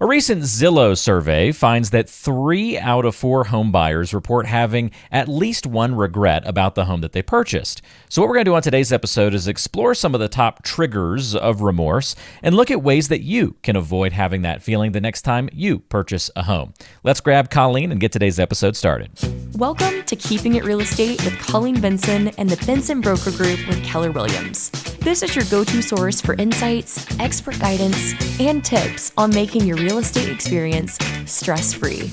A recent Zillow survey finds that 3 out of 4 home buyers report having at least one regret about the home that they purchased. So what we're going to do on today's episode is explore some of the top triggers of remorse and look at ways that you can avoid having that feeling the next time you purchase a home. Let's grab Colleen and get today's episode started. Welcome to Keeping It Real Estate with Colleen Benson and the Benson Broker Group with Keller Williams. This is your go-to source for insights, expert guidance, and tips on making your real estate experience stress-free.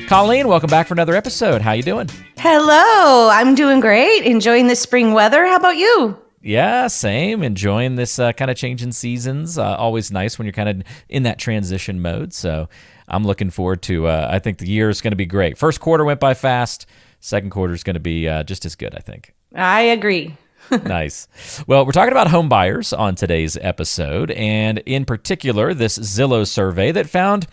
Colleen, welcome back for another episode. How you doing? Hello, I'm doing great. Enjoying the spring weather. How about you? Yeah, same. Enjoying this kind of change in seasons. Always nice when you're kind of in that transition mode. So I'm looking forward to, I think the year is going to be great. First quarter went by fast. Second quarter is going to be just as good, I think. I agree. Nice. Well, we're talking about home buyers on today's episode, and in particular, this Zillow survey that found,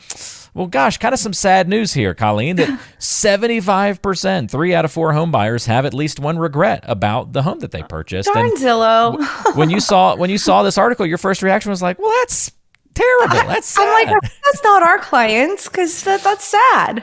well, gosh, kind of some sad news here, Colleen, that 75%, 3 out of 4 home buyers have at least one regret about the home that they purchased. Darn and Zillow. when you saw this article, your first reaction was like, well, that's terrible. That's sad. I'm like, that's not our clients because that's sad.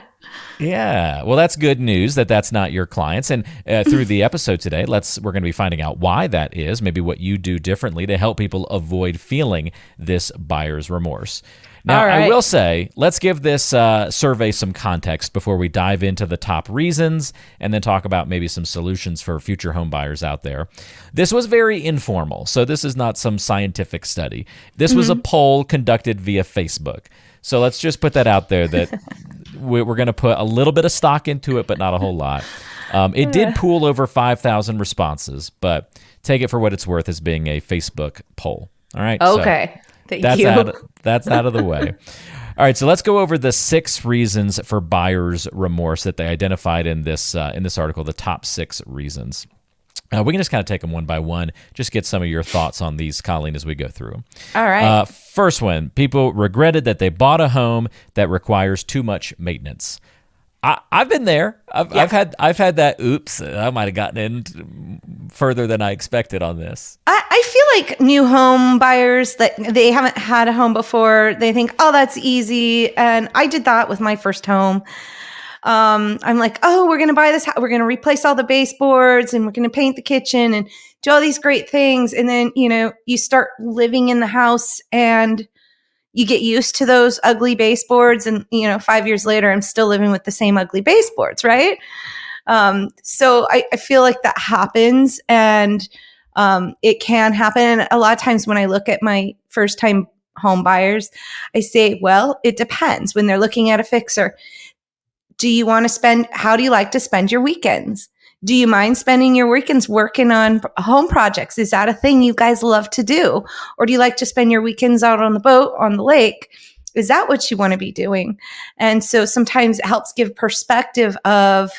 Yeah, well, that's good news that that's not your clients. And through the episode today, we're going to be finding out why that is, maybe what you do differently to help people avoid feeling this buyer's remorse. Now, All right. I will say, let's give this survey some context before we dive into the top reasons and then talk about maybe some solutions for future home buyers out there. This was very informal, so this is not some scientific study. This was a poll conducted via Facebook. So let's just put that out there that we're going to put a little bit of stock into it, but not a whole lot. It did pool over 5,000 responses, but take it for what it's worth as being a Facebook poll. All right. Okay. So Thank you. that's out of the way. All right. So let's go over the 6 reasons for buyer's remorse that they identified in this article, the top 6 reasons. We can just kind of take them one by one, just get some of your thoughts on these, Colleen, as we go through. All right. First one, people regretted that they bought a home that requires too much maintenance. I've been there. I've had that, oops, I might have gotten in further than I expected on this. I feel like new home buyers that they haven't had a home before, they think, oh, that's easy. And I did that with my first home. I'm like, oh, we're going to buy this. We're going to replace all the baseboards and we're going to paint the kitchen and do all these great things. And then, you start living in the house and you get used to those ugly baseboards. And, 5 years later, I'm still living with the same ugly baseboards. Right. So I feel like that happens and, it can happen. And a lot of times when I look at my first time home buyers, I say, well, it depends when they're looking at a fixer. How do you like to spend your weekends? Do you mind spending your weekends working on home projects? Is that a thing you guys love to do? Or do you like to spend your weekends out on the boat, on the lake? Is that what you want to be doing? And so sometimes it helps give perspective of,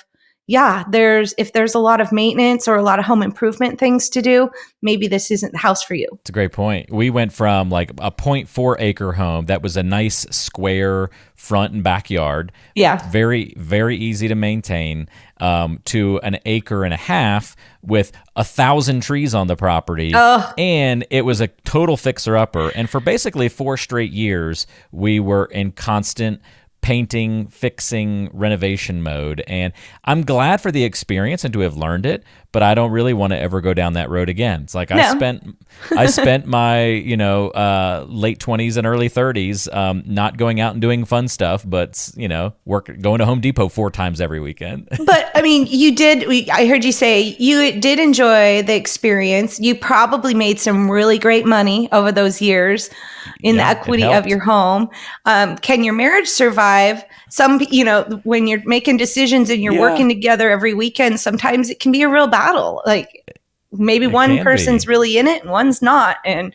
if there's a lot of maintenance or a lot of home improvement things to do, maybe this isn't the house for you. It's a great point. We went from like a 0.4 acre home that was a nice square front and backyard. Yeah. Very, very easy to maintain, to an acre and a half with 1,000 trees on the property. And it was a total fixer-upper. And for basically 4 straight years, we were in constant painting, fixing, renovation mode. And I'm glad for the experience and to have learned it, but I don't really want to ever go down that road again. It's like I spent my, late 20s and early 30s not going out and doing fun stuff, but, going to Home Depot 4 times every weekend. But I mean, I heard you say you did enjoy the experience. You probably made some really great money over those years in the equity of your home. Can your marriage survive? When you're making decisions and you're working together every weekend, sometimes it can be a real battle. Like maybe one person's really in it and one's not. And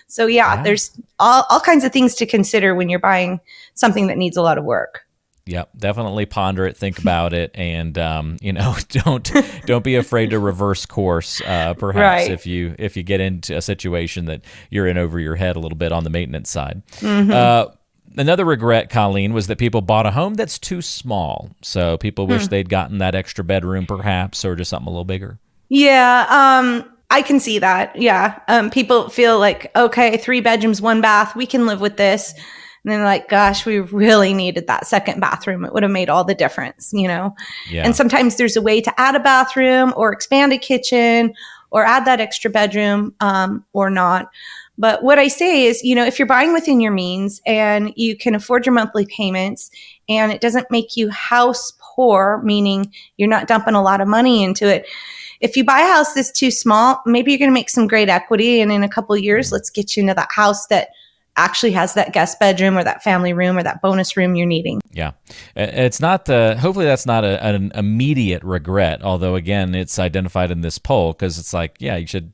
so, there's all kinds of things to consider when you're buying something that needs a lot of work. Yep, definitely ponder it, think about it, and don't be afraid to reverse course. Perhaps Right. if you get into a situation that you're in over your head a little bit on the maintenance side. Another regret, Colleen, was that people bought a home that's too small. So people wish they'd gotten that extra bedroom, perhaps, or just something a little bigger. Yeah, I can see that. Yeah, people feel like, okay, 3 bedrooms, 1 bath, we can live with this. And they're like, gosh, we really needed that second bathroom. It would have made all the difference, Yeah. And sometimes there's a way to add a bathroom or expand a kitchen or add that extra bedroom or not. But what I say is, if you're buying within your means and you can afford your monthly payments and it doesn't make you house poor, meaning you're not dumping a lot of money into it. If you buy a house that's too small, maybe you're going to make some great equity. And in a couple of years, let's get you into that house that actually has that guest bedroom or that family room or that bonus room you're needing. Yeah. It's not hopefully that's not an immediate regret. Although again, it's identified in this poll because it's like, yeah, you should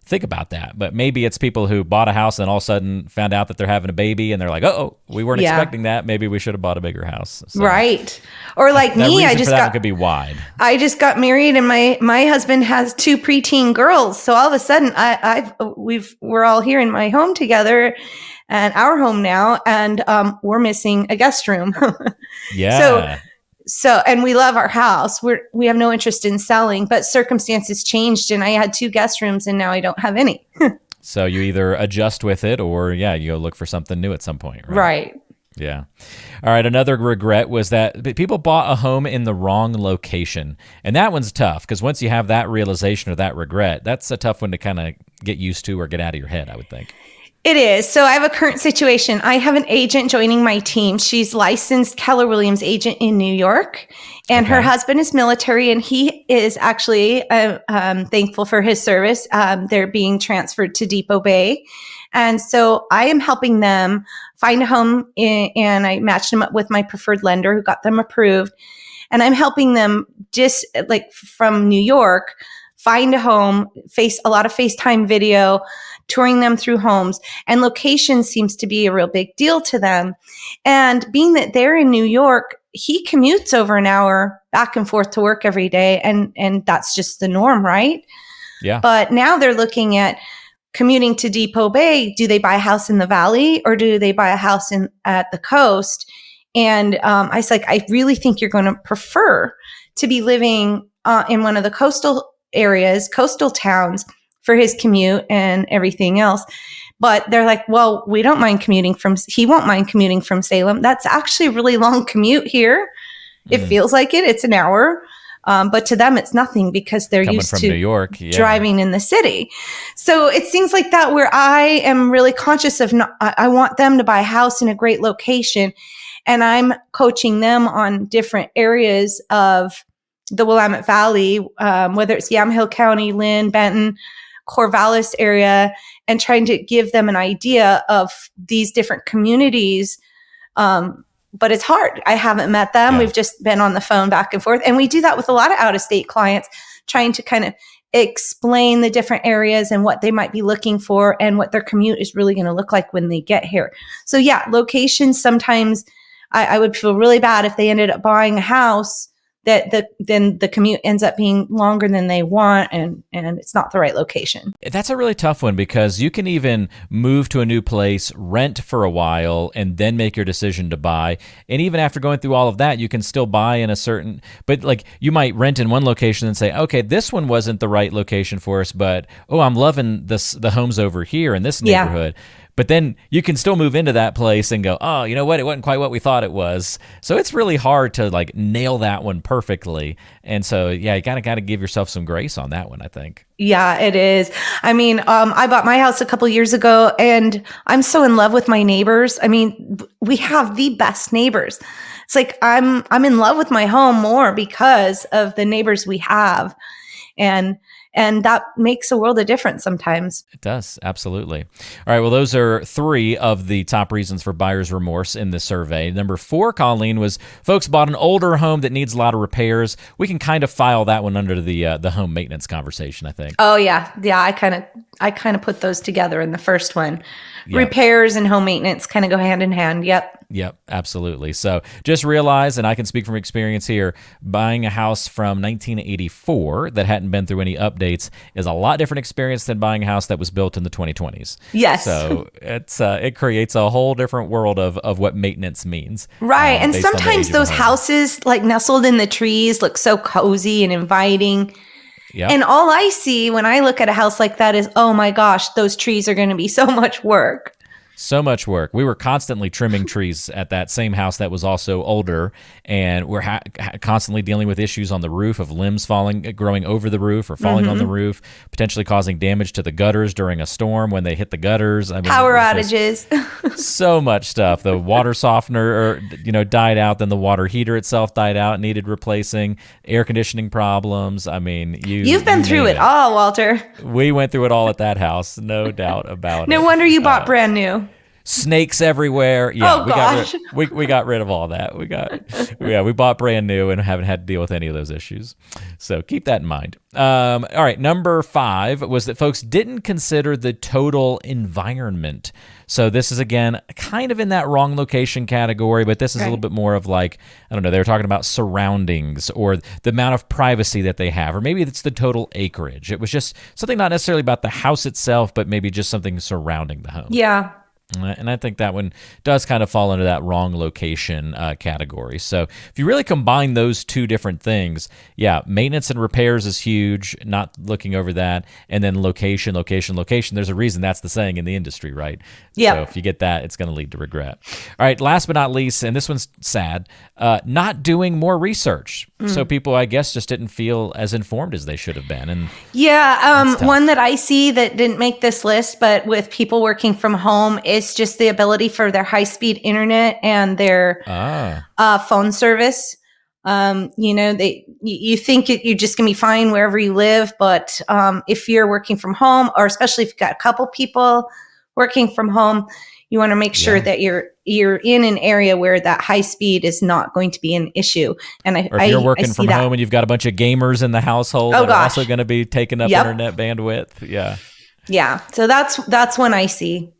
think about that. But maybe it's people who bought a house and all of a sudden found out that they're having a baby and they're like, oh, we weren't expecting that. Maybe we should have bought a bigger house. So right. Or like me, could be wide. I just got married and my husband has 2 preteen girls. So all of a sudden we're all here in my home together and our home now. And we're missing a guest room. Yeah. So, and we love our house. We have no interest in selling, but circumstances changed and I had 2 guest rooms and now I don't have any. So you either adjust with it or you go look for something new at some point. Right. Yeah. All right. Another regret was that people bought a home in the wrong location. And that one's tough because once you have that realization or that regret, that's a tough one to kind of get used to or get out of your head, I would think. It is. So I have a current situation. I have an agent joining my team. She's licensed Keller Williams agent in New York, and her husband is military, and he is actually thankful for his service. They're being transferred to Depot Bay. And so I am helping them find a home, and I matched them up with my preferred lender who got them approved. And I'm helping them just like from New York, find a home, face a lot of FaceTime video, touring them through homes, and location seems to be a real big deal to them. And being that they're in New York, he commutes over an hour back and forth to work every day. And that's just the norm, right? Yeah. But now they're looking at commuting to Depot Bay. Do they buy a house in the valley or do they buy a house at the coast? And I was like, I really think you're going to prefer to be living in one of the coastal areas, coastal towns, for his commute and everything else. But they're like, well, he won't mind commuting from Salem. That's actually a really long commute here. It feels like it. It's an hour. But to them, it's nothing because they're Coming used from to New York, driving in the city. So it's things like that where I am really conscious of, I want them to buy a house in a great location. And I'm coaching them on different areas of the Willamette Valley, whether it's Yamhill County, Lynn, Benton, Corvallis area, and trying to give them an idea of these different communities. But it's hard. I haven't met them. We've just been on the phone back and forth. And we do that with a lot of out-of-state clients, trying to kind of explain the different areas and what they might be looking for and what their commute is really going to look like when they get here. So locations, sometimes I would feel really bad if they ended up buying a house then the commute ends up being longer than they want and it's not the right location. That's a really tough one because you can even move to a new place, rent for a while, and then make your decision to buy. And even after going through all of that, you can still buy in but like you might rent in one location and say, okay, this one wasn't the right location for us, but I'm loving the homes over here in this neighborhood. But then you can still move into that place and go, oh, you know what? It wasn't quite what we thought it was. So it's really hard to like nail that one perfectly. And so, you got to give yourself some grace on that one, I think. Yeah, it is. I mean, I bought my house a couple years ago and I'm so in love with my neighbors. I mean, we have the best neighbors. It's like I'm in love with my home more because of the neighbors we have. And that makes a world of difference sometimes. It does. Absolutely. All right. Well, those are 3 of the top reasons for buyer's remorse in this survey. Number 4, Colleen, was folks bought an older home that needs a lot of repairs. We can kind of file that one under the home maintenance conversation, I think. Oh, yeah. Yeah. I kind of put those together in the first one. Yep. Repairs and home maintenance kind of go hand in hand. Yep, absolutely. So just realize, and I can speak from experience here, buying a house from 1984 that hadn't been through any updates is a lot different experience than buying a house that was built in the 2020s. Yes. So it creates a whole different world of what maintenance means. Right. And sometimes those houses like nestled in the trees look so cozy and inviting. Yep. And all I see when I look at a house like that is, oh my gosh, those trees are going to be so much work. So much work. We were constantly trimming trees at that same house that was also older, and we're constantly dealing with issues on the roof of limbs growing over the roof or falling on the roof, potentially causing damage to the gutters during a storm when they hit the gutters. I mean, power outages. So much stuff. The water softener, died out. Then the water heater itself died out, needed replacing. Air conditioning problems. I mean, you've been through it all, Walter. We went through it all at that house, no doubt about it. No wonder you bought brand new. Snakes everywhere. Yeah, oh, gosh. we got rid of all that. We bought brand new and haven't had to deal with any of those issues. So keep that in mind. All right, number 5 was that folks didn't consider the total environment. So this is, again, kind of in that wrong location category, but this is a little bit more of like, I don't know, they were talking about surroundings or the amount of privacy that they have, or maybe it's the total acreage. It was just something not necessarily about the house itself, but maybe just something surrounding the home. Yeah. And I think that one does kind of fall into that wrong location category. So if you really combine those two different things, maintenance and repairs is huge, not looking over that. And then location. There's a reason that's the saying in the industry, right? Yeah. So if you get that, it's going to lead to regret. All right, last but not least, and this one's sad, not doing more research. So people, I guess, just didn't feel as informed as they should have been. And one that I see that didn't make this list, but with people working from home, is just the ability for their high-speed internet and their phone service. You think you're just gonna be fine wherever you live, but if you're working from home, or especially if you've got a couple people working from home, you want to make sure that you're in an area where that high speed is not going to be an issue. And or if you're working from home and you've got a bunch of gamers in the household that are also going to be taking up internet bandwidth. Yeah. So that's one I see.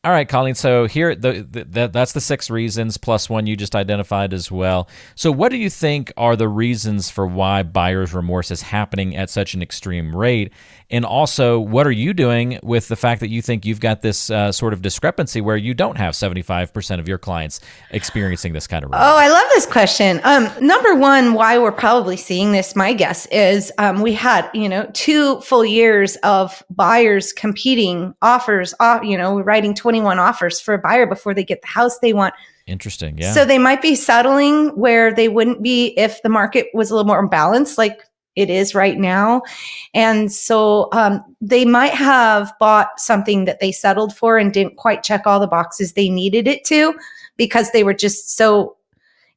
All right, Colleen. So here, that's the 6 reasons plus one you just identified as well. So what do you think are the reasons for why buyer's remorse is happening at such an extreme rate? And also, what are you doing with the fact that you think you've got this sort of discrepancy where you don't have 75% of your clients experiencing this kind of rate? Oh, I love this question. Number one, why we're probably seeing this, my guess is we had, 2 full years of buyers competing offers, we're writing 21 offers for a buyer before they get the house they want. Interesting. Yeah. So they might be settling where they wouldn't be if the market was a little more balanced, like it is right now. And so they might have bought something that they settled for and didn't quite check all the boxes they needed it to, because they were just so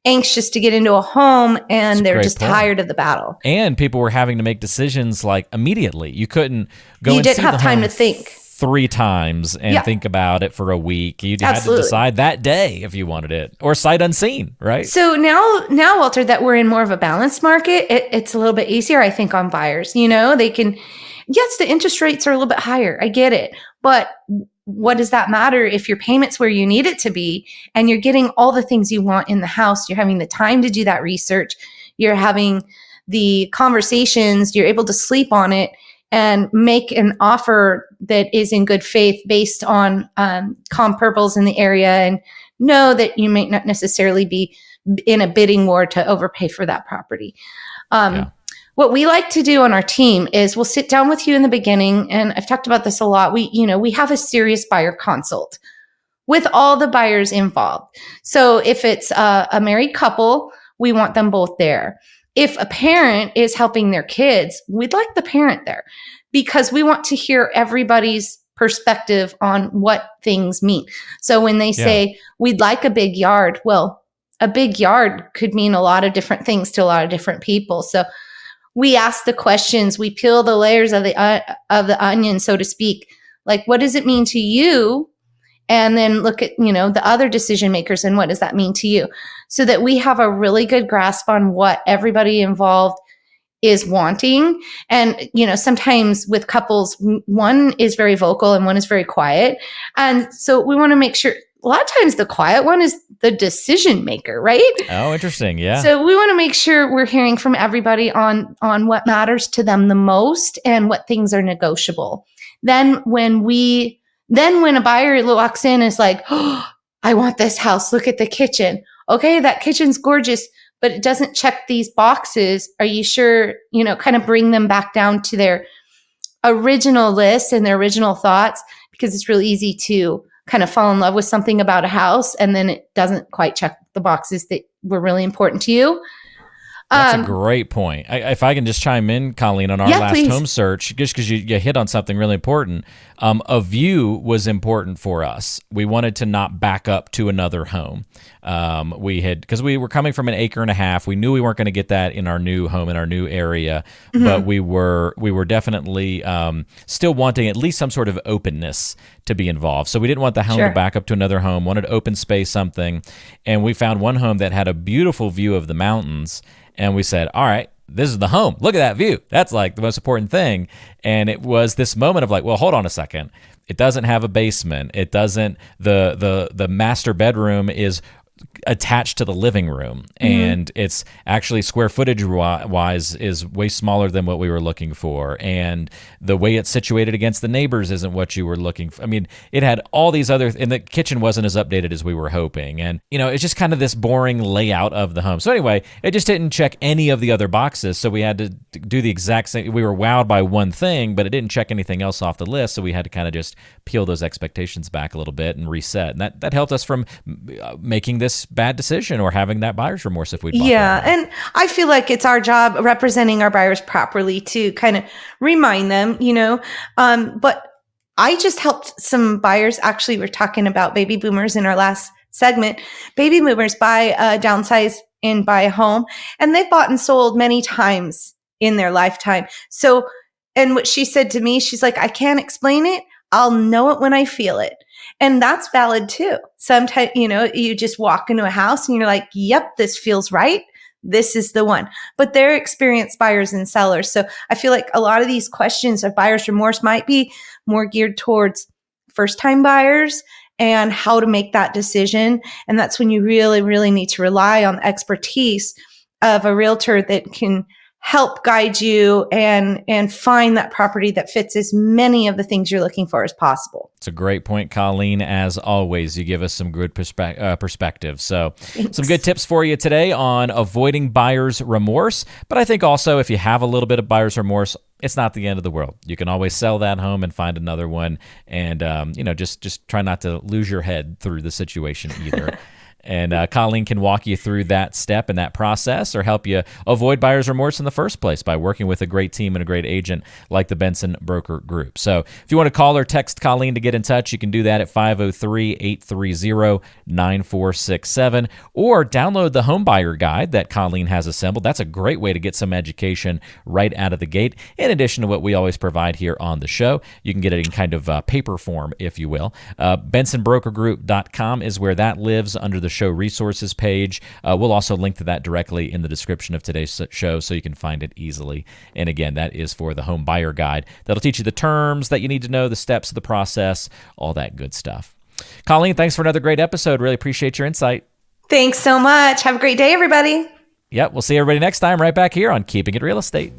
anxious to get into a home and they're just tired of the battle. And people were having to make decisions like immediately. You couldn't go. You didn't have time to think 3 times and think about it for a week. You had to decide that day if you wanted it, or sight unseen, right? So now, Walter, that we're in more of a balanced market, it's a little bit easier, I think, on buyers. They can, yes, the interest rates are a little bit higher. I get it. But what does that matter if your payment's where you need it to be and you're getting all the things you want in the house? You're having the time to do that research. You're having the conversations. You're able to sleep on it and make an offer that is in good faith based on comparables in the area, and know that you may not necessarily be in a bidding war to overpay for that property. What we like to do on our team is we'll sit down with you in the beginning, and I've talked about this a lot. We have a serious buyer consult with all the buyers involved. So if it's a married couple, we want them both there. If a parent is helping their kids, we'd like the parent there, because we want to hear everybody's perspective on what things mean. So when they say, we'd like a big yard, well, a big yard could mean a lot of different things to a lot of different people. So we ask the questions, we peel the layers of the onion, so to speak. Like, what does it mean to you? And then look at, the other decision makers and what does that mean to you? So that we have a really good grasp on what everybody involved is wanting. And, sometimes with couples, one is very vocal and one is very quiet. And so we want to make sure, a lot of times the quiet one is the decision maker, right? Oh, interesting. Yeah. So we want to make sure we're hearing from everybody on what matters to them the most and what things are negotiable. Then when a buyer walks in and is like, oh, I want this house. Look at the kitchen. Okay, that kitchen's gorgeous, but it doesn't check these boxes. Are you sure? Kind of bring them back down to their original list and their original thoughts, because it's really easy to kind of fall in love with something about a house and then it doesn't quite check the boxes that were really important to you. That's a great point. If I can just chime in, Colleen, on our last please. home search, just because you hit on something really important. A view was important for us. We wanted to not back up to another home. Because we were coming from an acre and a half. We knew we weren't going to get that in our new home, in our new area, but we were definitely still wanting at least some sort of openness to be involved. So we didn't want the home to back up to another home, wanted open space, something. And we found one home that had a beautiful view of the mountains. And we said, all right, this is the home. Look at that view. That's like the most important thing. And it was this moment of like, well, hold on a second. It doesn't have a basement. It doesn't, the master bedroom is attached to the living room, and it's actually square footage wise is way smaller than what we were looking for, and the way it's situated against the neighbors isn't what you were looking for. I mean, it had all these other, and the kitchen wasn't as updated as we were hoping, and it's just kind of this boring layout of the home. So anyway, it just didn't check any of the other boxes, so we had to do the exact same. We were wowed by one thing, but it didn't check anything else off the list, so we had to kind of just peel those expectations back a little bit and reset, and that helped us from making this bad decision or having that buyer's remorse if we bought that. And I feel like it's our job representing our buyers properly to kind of remind them, but I just helped some buyers. Actually, we're talking about baby boomers in our last segment. Baby boomers buy, downsize and buy a home, and they've bought and sold many times in their lifetime. So, and what she said to me, she's like, I can't explain it. I'll know it when I feel it. And that's valid too. Sometimes, you just walk into a house and you're like, yep, this feels right. This is the one. But they're experienced buyers and sellers. So I feel like a lot of these questions of buyer's remorse might be more geared towards first-time buyers and how to make that decision. And that's when you really, really need to rely on the expertise of a realtor that can help guide you and find that property that fits as many of the things you're looking for as possible. It's a great point, Colleen. As always, you give us some good perspective. So Thanks. Some good tips for you today on avoiding buyer's remorse. But I think also if you have a little bit of buyer's remorse, it's not the end of the world. You can always sell that home and find another one. And, just try not to lose your head through the situation either. And Colleen can walk you through that step and that process, or help you avoid buyer's remorse in the first place by working with a great team and a great agent like the Benson Broker Group. So if you want to call or text Colleen to get in touch, you can do that at 503-830-9467, or download the home buyer guide that Colleen has assembled. That's a great way to get some education right out of the gate, in addition to what we always provide here on the show. You can get it in kind of paper form, if you will. BensonBrokerGroup.com is where that lives, under the show resources page. We'll also link to that directly in the description of today's show so you can find it easily. And again, that is for the home buyer guide. That'll teach you the terms that you need to know, the steps of the process, all that good stuff. Colleen, thanks for another great episode. Really appreciate your insight. Thanks so much. Have a great day, everybody. Yep, we'll see everybody next time right back here on Keeping It Real Estate.